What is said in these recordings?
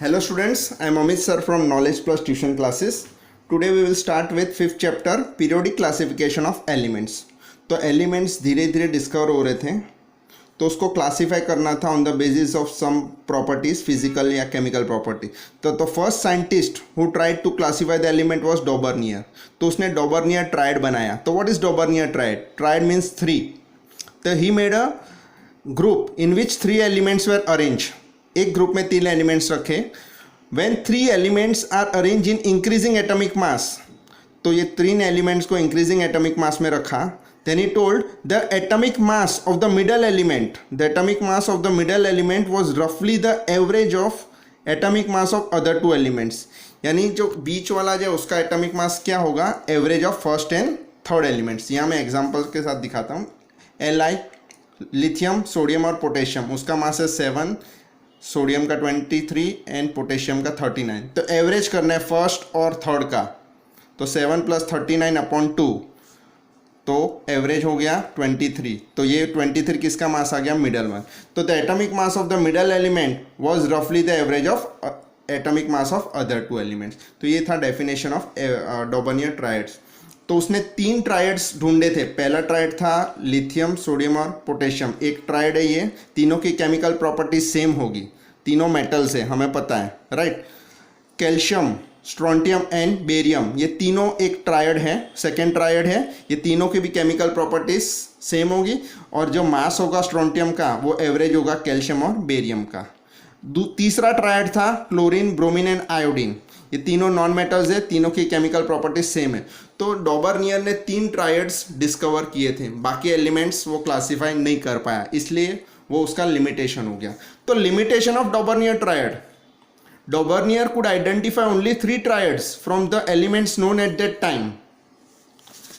Hello students, I am Amit sir from Knowledge Plus Tuition Classes. Today we will start with 5th chapter Periodic Classification of Elements. तो elements धीरे धीरे discover हो रहे थे, तो उसको क्लासीफाई करना था on the basis of some properties, physical या केमिकल प्रॉपर्टी. तो first scientist who tried to classify the element was Döbereiner. तो उसने डॉबर्नियर ट्राइड बनाया. तो what is Döbereiner triad? Triad means 3. तो he made a group in which 3 elements were arrange. एक ग्रुप में 3 एलिमेंट्स रखे. When 3 elements are arrange in increasing atomic mass, तो ये 3 एलिमेंट्स को इंक्रीजिंग एटॉमिक मास में रखा. Then he told the atomic mass of the middle element. The atomic mass of the middle element was roughly the average of atomic mass of other 2 elements. यानी जो बीच वाला जो उसका एटॉमिक मास क्या होगा? Average of first and third elements. यहाँ मैं example के साथ दिखाता हूँ. Li लिथियम, सोडियम और पोटेशियम, उसका मास है 7, सोडियम का 23 एंड पोटेशियम का 39. तो एवरेज करना है फर्स्ट और थर्ड का. तो 7 + 39 अपॉन 2, तो एवरेज हो गया 23. तो ये 23 किसका मास आ गया? Middle one. तो the atomic mass of the middle element was रफली the average of atomic mass of other 2 elements. तो ये था डेफिनेशन ऑफ डॉबर्नियर ट्राइड्स. तो उसने 3 ट्राइड्स ढूंढे थे. पहला ट्राइड था लिथियम, सोडियम और पोटेशियम. एक ट्राइड है ये. तीनों की केमिकल प्रॉपर्टीज सेम होगी. तीनों मेटल्स है, हमें पता है, right. Calcium, strontium and barium, ये तीनों एक ट्रायड है, सेकेंड ट्रायड है. ये तीनों की भी केमिकल प्रॉपर्टीज सेम होगी. और जो मास होगा स्ट्रोंटियम का वो एवरेज होगा कैल्शियम और बेरियम का. तीसरा ट्रायड था क्लोरीन, ब्रोमीन एंड आयोडीन. ये तीनों नॉन मेटल्स है, तीनों की केमिकल प्रॉपर्टीज सेम है. तो डॉबर्नियर ने 3 ट्रायड्स डिस्कवर किए थे. बाकी एलिमेंट्स वो क्लासीफाई नहीं कर पाया, इसलिए वो उसका लिमिटेशन हो गया. तो limitation of डॉबर्नियर triad, Daubernier could identify only 3 triads from the elements known at that time.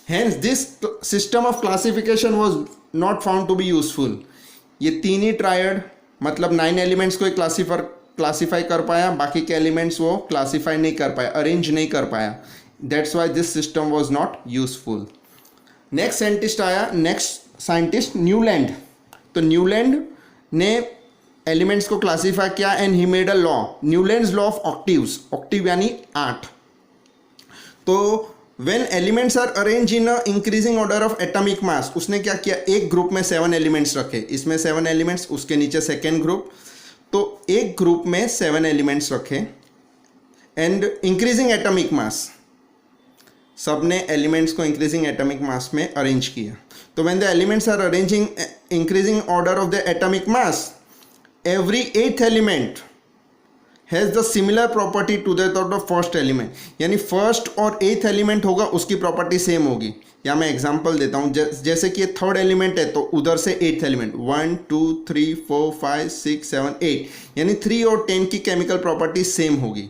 Hence, this system of classification was not found to be useful. ये 3 ही triad मतलब 9 एलिमेंट्स को क्लासीफाई कर पाया, बाकी के एलिमेंट्स वो क्लासीफाई नहीं कर पाया, अरेंज नहीं कर पाया. That's why this system was not useful. Next scientist Newland. तो न्यूलैंड ने एलिमेंट्स को क्लासीफाई किया and he made a law, Newlands law of octaves. Octave यानी 8. तो when elements are arrange in a increasing order of atomic mass, उसने क्या किया? एक ग्रुप में 7 एलिमेंट्स रखे. इसमें 7 एलिमेंट्स, उसके नीचे सेकेंड ग्रुप. तो एक ग्रुप में 7 एलिमेंट्स रखे एंड इंक्रीजिंग एटॉमिक मास, सब ने एलिमेंट्स को इंक्रीजिंग एटॉमिक मास में अरेंज किया. तो when the elements are arranging increasing order of the atomic mass, every 8th element has the similar property to that of the first element. यानी first और 8th element होगा उसकी property same होगी. या मैं एग्जांपल देता हूँ. जैसे कि ये थर्ड एलिमेंट है तो उधर से 8th एलिमेंट 1 2 3 4 5 6 7 8, यानी 3 और 10 की केमिकल प्रॉपर्टी सेम होगी.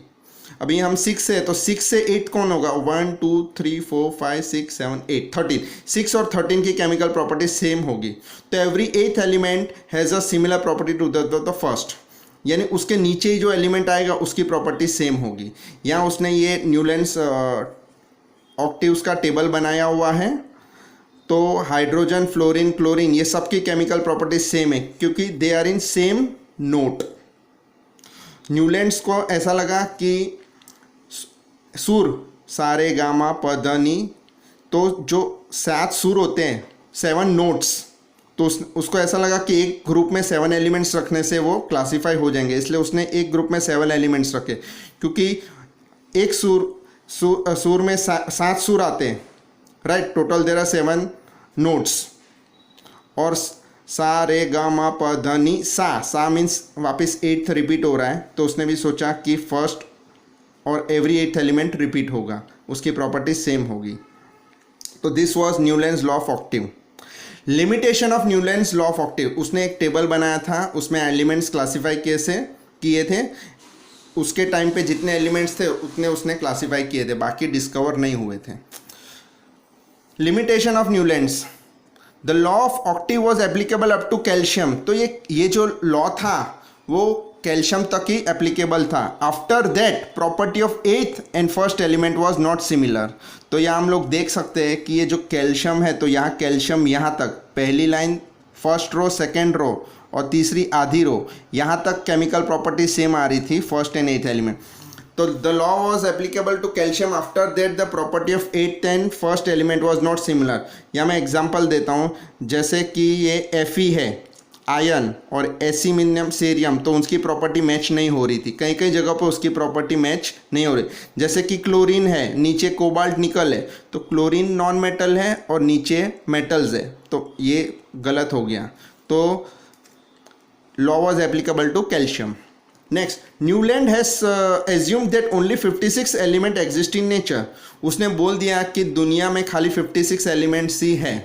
अभी हम 6 है तो 6 से 8 कौन होगा? 1 2 3 4 5 6 7 8 13. 6 और 13 की केमिकल प्रॉपर्टी सेम होगी. तो every 8th element has a similar property to the first, यानी उसके नीचे ही जो एलिमेंट आएगा उसकी प्रॉपर्टी सेम होगी. यहाँ उसने ये न्यूलैंड्स ऑक्टिव्स का टेबल बनाया हुआ है. तो हाइड्रोजन, फ्लोरीन, क्लोरीन, ये सब की केमिकल प्रॉपर्टी सेम है क्योंकि they are in same note. Newlands को ऐसा लगा कि सुर, सारे गामा पधनी, तो जो 7 सुर होते हैं, 7 नोट्स, तो उसको ऐसा लगा कि एक ग्रुप में 7 एलिमेंट्स रखने से वो क्लासीफाई हो जाएंगे. इसलिए उसने एक ग्रुप में 7 एलिमेंट्स रखे. क्योंकि एक सुर में 7 सुर आते हैं, right. Total there are 7 notes. और सा रे गा मा प ध नी सा मीन्स वापस 8th रिपीट हो रहा है. तो उसने भी सोचा कि फर्स्ट और एवरी 8th एलिमेंट रिपीट होगा, उसकी प्रॉपर्टी सेम होगी. तो this was Newlands law of octave. Limitation of Newlands law of octave, उसने एक टेबल बनाया था, उसमें एलिमेंट्स क्लासीफाई किए थे. उसके टाइम पे जितने एलिमेंट्स थे उतने उसने क्लासीफाई किए थे, बाकी डिस्कवर नहीं हुए थे. Limitation of Newlands. The law of octave was applicable up to calcium. तो ये जो लॉ था वो कैल्शियम तक ही एप्लीकेबल था. After that property of 8th and first element was not similar. तो यहाँ हम लोग देख सकते हैं कि ये जो कैल्शियम है, तो यहाँ कैल्शियम यहाँ तक, पहली line first row second row और तीसरी आधी रो, यहाँ तक केमिकल प्रॉपर्टी सेम आ रही थी फर्स्ट एंड 8th एलिमेंट। तो the law was applicable to calcium, after that the property of 8th and first element was not similar. या मैं एग्जाम्पल देता हूँ, जैसे कि ये Fe है आयन और एल्यूमिनियम सेरियम, तो उसकी प्रॉपर्टी मैच नहीं हो रही थी, कई कई जगह पर उसकी प्रॉपर्टी मैच नहीं हो रही। जैसे कि क्लोरीन है, नीचे कोबाल्ट निकल है, तो क्लोरीन नॉन मेटल है और नीचे मेटल्स है, तो ये गलत हो गया। तो law was applicable to calcium. Next, Newland has assumed that only 56 element exist in nature. उसने बोल दिया कि दुनिया में खाली 56 एलिमेंट्स ही है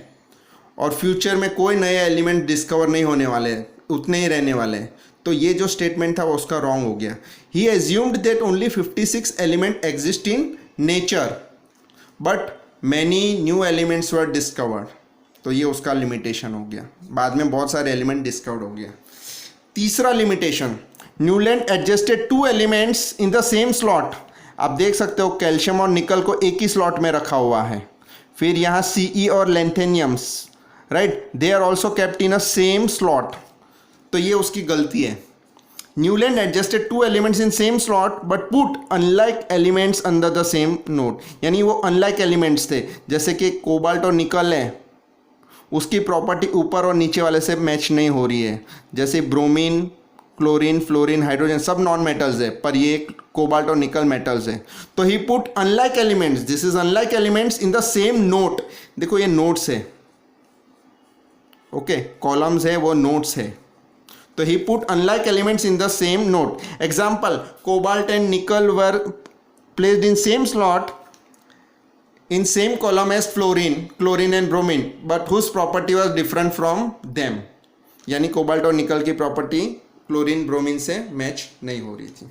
और फ्यूचर में कोई नए एलिमेंट डिस्कवर नहीं होने वाले, उतने ही रहने वाले हैं। तो ये जो स्टेटमेंट था वो उसका रॉन्ग हो गया। He assumed that only 56 element exist in nature but many new elements were discovered. तो ये उसका लिमिटेशन हो गया, बाद में बहुत सारे एलिमेंट डिस्कवर्ड हो गया। तीसरा limitation, Newland adjusted 2 elements in the same slot. आप देख सकते हो कैल्शियम और निकल को एक ही स्लॉट में रखा हुआ है। फिर यहाँ Ce और lanthanums, right, they are also kept in a same slot. तो ये उसकी गलती है। Newland adjusted 2 elements in same slot but put unlike elements under the same node. यानी वो अनलाइक एलिमेंट्स थे, जैसे कि कोबाल्ट और निकल है, उसकी प्रॉपर्टी ऊपर और नीचे वाले से मैच नहीं हो रही है। जैसे ब्रोमीन, क्लोरीन, फ्लोरीन, हाइड्रोजन सब नॉन मेटल्स है, पर ये कोबाल्ट और निकल मेटल्स है। तो he put unlike elements, this is unlike elements in the same note. देखो ये नोट्स है, ओके, कॉलम्स है, वो नोट्स है। तो he put unlike elements in the same note. Example, cobalt and nickel were placed in same slot in same column as fluorine, chlorine and bromine, but whose property was different from them। यानी cobalt और निकल की property chlorine bromine से match नहीं हो रही थी।